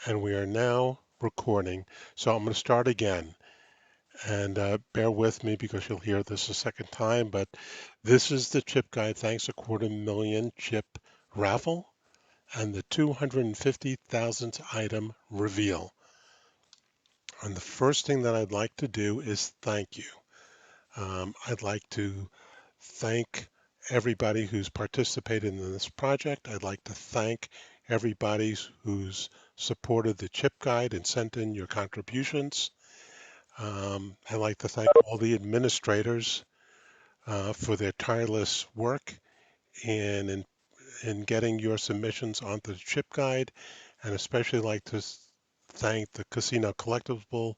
And we are now recording. So I'm going to start again. And bear with me because you'll hear this a second time. But this is the ChipGuide Thanks a Quarter Million Chip Raffle and the 250,000th item reveal. And the first thing that I'd like to do is thank you. I'd like to thank everybody who's participated in this project. I'd like to thank everybody who's supported the chip guide and sent in your contributions. I'd like to thank all the administrators for their tireless work in getting your submissions onto the chip guide, and especially like to thank the Casino Collectible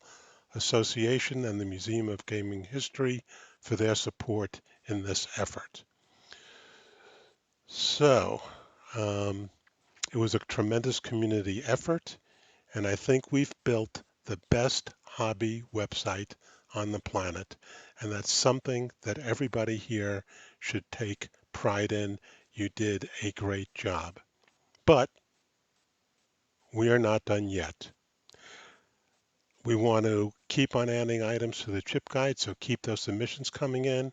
Association and the Museum of Gaming History for their support in this effort. So, um, it was a tremendous community effort, and I think we've built the best hobby website on the planet, and that's something that everybody here should take pride in. You did a great job. But we are not done yet. We want to keep on adding items to the chip guide, so keep those submissions coming in,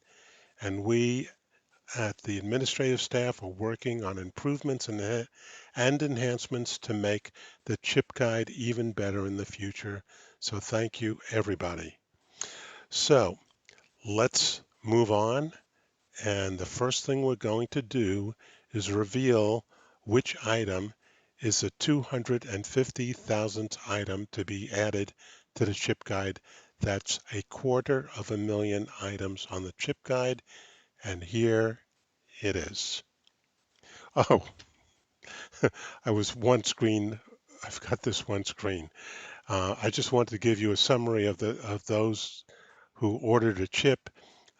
and we at the administrative staff are working on improvements and enhancements to make the chip guide even better in the future. So thank you, everybody. So let's move on. And the first thing we're going to do is reveal which item is the 250,000th item to be added to the chip guide. That's 250,000 items on the chip guide. And here it is. Oh, I was one screen. I've got this one screen. I just wanted to give you a summary of those who ordered a chip.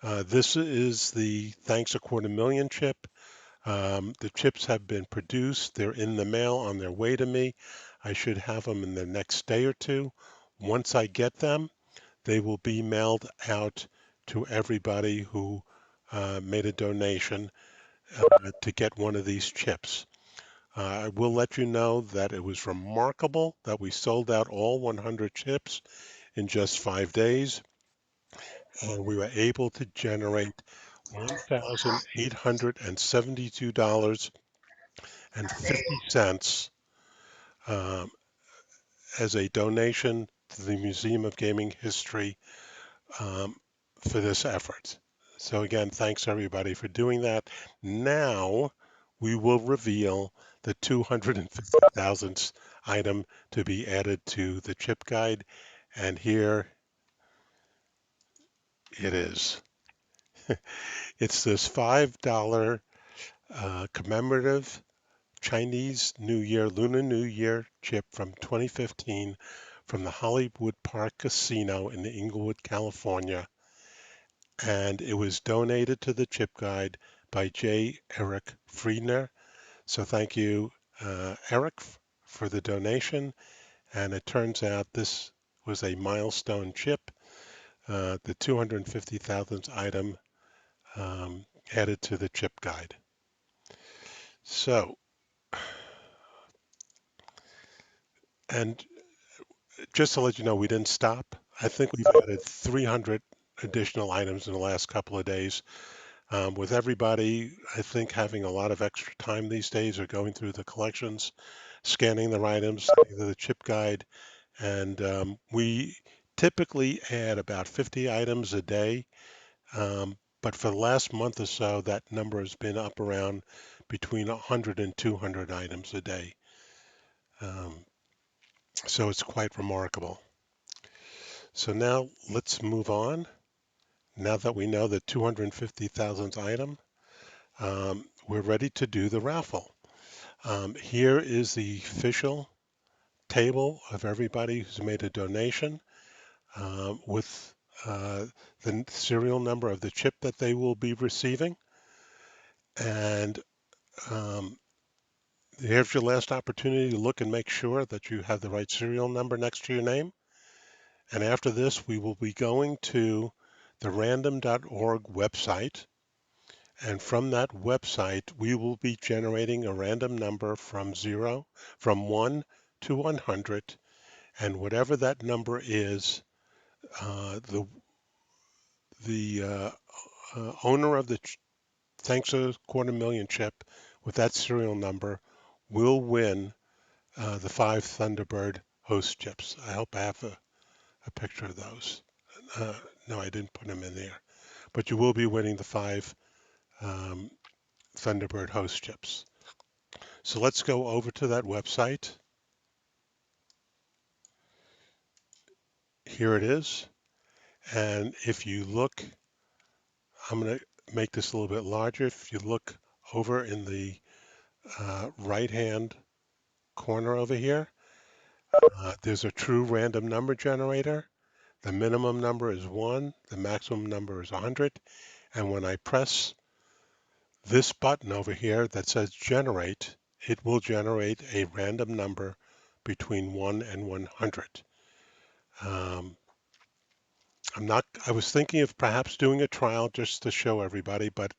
This is the Thanks a Quarter Million chip. The chips have been produced. They're in the mail on their way to me. I should have them in the next day or two. Once I get them, they will be mailed out to everybody who made a donation to get one of these chips. I will let you know that it was remarkable that we sold out all 100 chips in just 5 days, and we were able to generate $1,872.50 um, as a donation to the Museum of Gaming History um, for this effort. So again, thanks everybody for doing that. Now we will reveal the 250,000th item to be added to the chip guide. And here it is. It's this $5 commemorative Chinese New Year, Lunar New Year chip from 2015 from the Hollywood Park Casino in Inglewood, California. And it was donated to the chip guide by J. Eric Friedner. So thank you, Eric, for the donation. And it turns out this was a milestone chip, the 250,000th item added to the chip guide. So, and just to let you know, we didn't stop. I think we've added 300 additional items in the last couple of days. With everybody, I think, having a lot of extra time these days or going through the collections, scanning the items, the chip guide, and we typically add about 50 items a day. But for the last month or so, that number has been up around between 100 and 200 items a day. Um, so it's quite remarkable. So now let's move on. Now that we know the 250,000th item, we're ready to do the raffle. Here is the official table of everybody who's made a donation with the serial number of the chip that they will be receiving. And um, here's your last opportunity to look and make sure that you have the right serial number next to your name. And after this, we will be going to the random.org website. And from that website, we will be generating a random number from 1 to 100, and whatever that number is, the owner of the Thanks a Quarter Million chip with that serial number will win the 5 Thunderbird host chips. I hope I have a picture of those. No, I didn't put them in there. But you will be winning the 5 um, Thunderbird host chips. So let's go over to that website. Here it is. And if you look, I'm going to make this a little bit larger. If you look over in the right-hand corner over here, there's a true random number generator. The minimum number is 1, the maximum number is 100. And when I press this button over here that says generate, it will generate a random number between 1 and 100. Um, I was thinking of perhaps doing a trial just to show everybody, but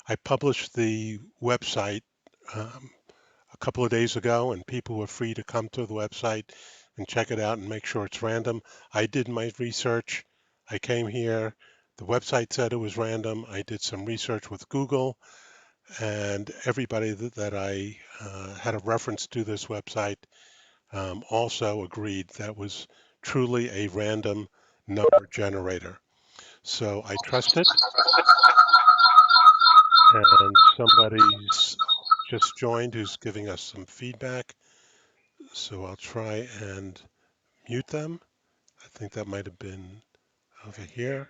I published the website um, a couple of days ago, and people were free to come to the website and check it out and make sure it's random. I did my research. I came here. The website said it was random. I did some research with Google, and everybody that I had a reference to this website also agreed that was truly a random number generator. So I trust it, and somebody's just joined who's giving us some feedback. So I'll try and mute them. I think that might have been over here.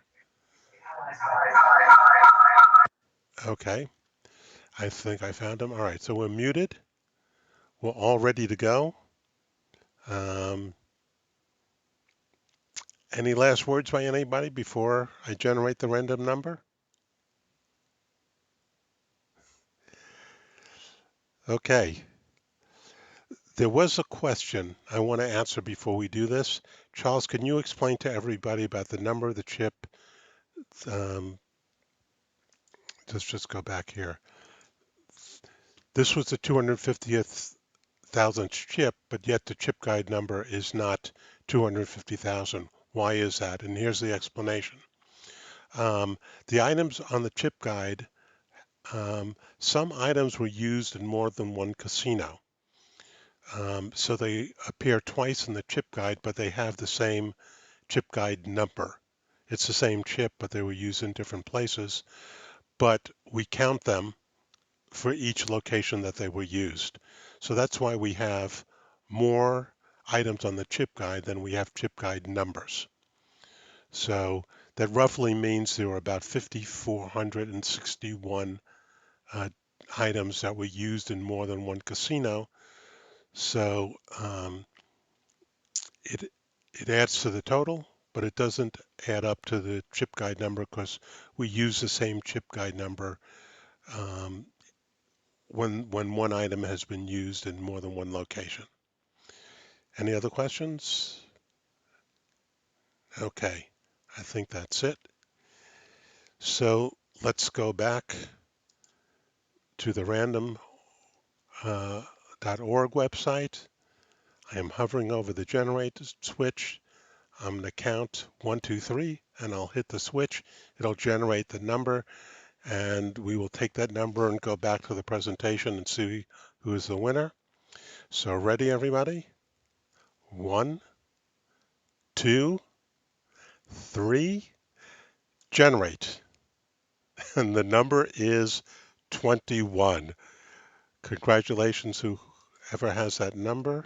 Okay, I think I found them. All right, so we're muted. We're all ready to go. Um, any last words by anybody before I generate the random number? Okay, there was a question I want to answer before we do this. Charles, can you explain to everybody about the number of the chip? Um, let's just go back here. This was the 250th thousandth chip, but yet the chip guide number is not 250,000. Why is that? And here's the explanation. The items on the chip guide, some items were used in more than one casino. So they appear twice in the chip guide, but they have the same chip guide number. It's the same chip, but they were used in different places. But we count them for each location that they were used. So that's why we have more items on the chip guide than we have chip guide numbers. So that roughly means there were about 5,461 items that were used in more than one casino. So it it adds to the total, but it doesn't add up to the chip guide number because we use the same chip guide number um, when one item has been used in more than one location. Any other questions? Okay, I think that's it. So let's go back to the random.org website. I am hovering over the generate switch. I'm going to count 1, 2, 3, and I'll hit the switch. It'll generate the number, and we will take that number and go back to the presentation and see who is the winner. So ready, everybody? 1, 2, 3, generate. And the number is 21. Congratulations, whoever has that number.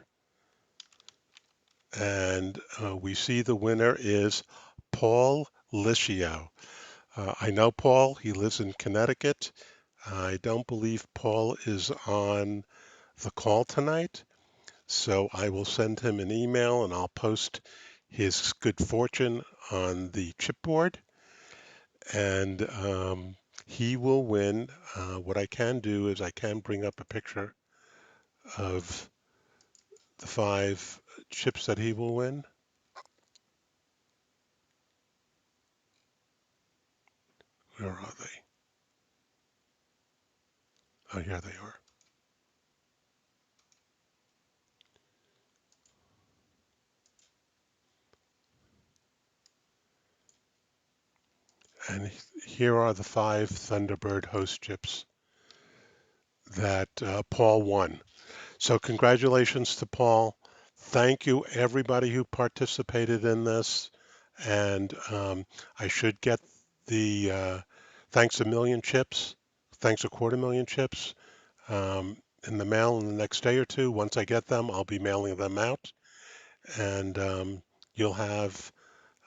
And we see the winner is Paul Licio. I know Paul, he lives in Connecticut. I don't believe Paul is on the call tonight, so I will send him an email and I'll post his good fortune on the chipboard, and he will win. What I can do is I can bring up a picture of the 5 chips that he will win. Where are they? Oh, here they are. And here are the 5 Thunderbird host chips that Paul won. So congratulations to Paul. Thank you everybody who participated in this. And I should get the thanks a million chips, thanks a quarter million chips in the mail in the next day or two. Once I get them, I'll be mailing them out. And you'll have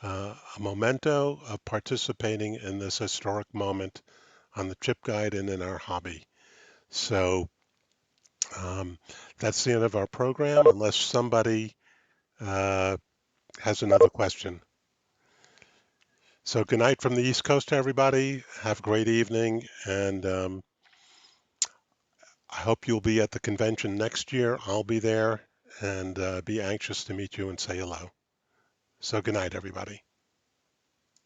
a memento of participating in this historic moment on the Chip Guide and in our hobby. So um, that's the end of our program, unless somebody uh, has another question. So good night from the East Coast to everybody. Have a great evening, and I hope you'll be at the convention next year. I'll be there and be anxious to meet you and say hello. So good night, everybody.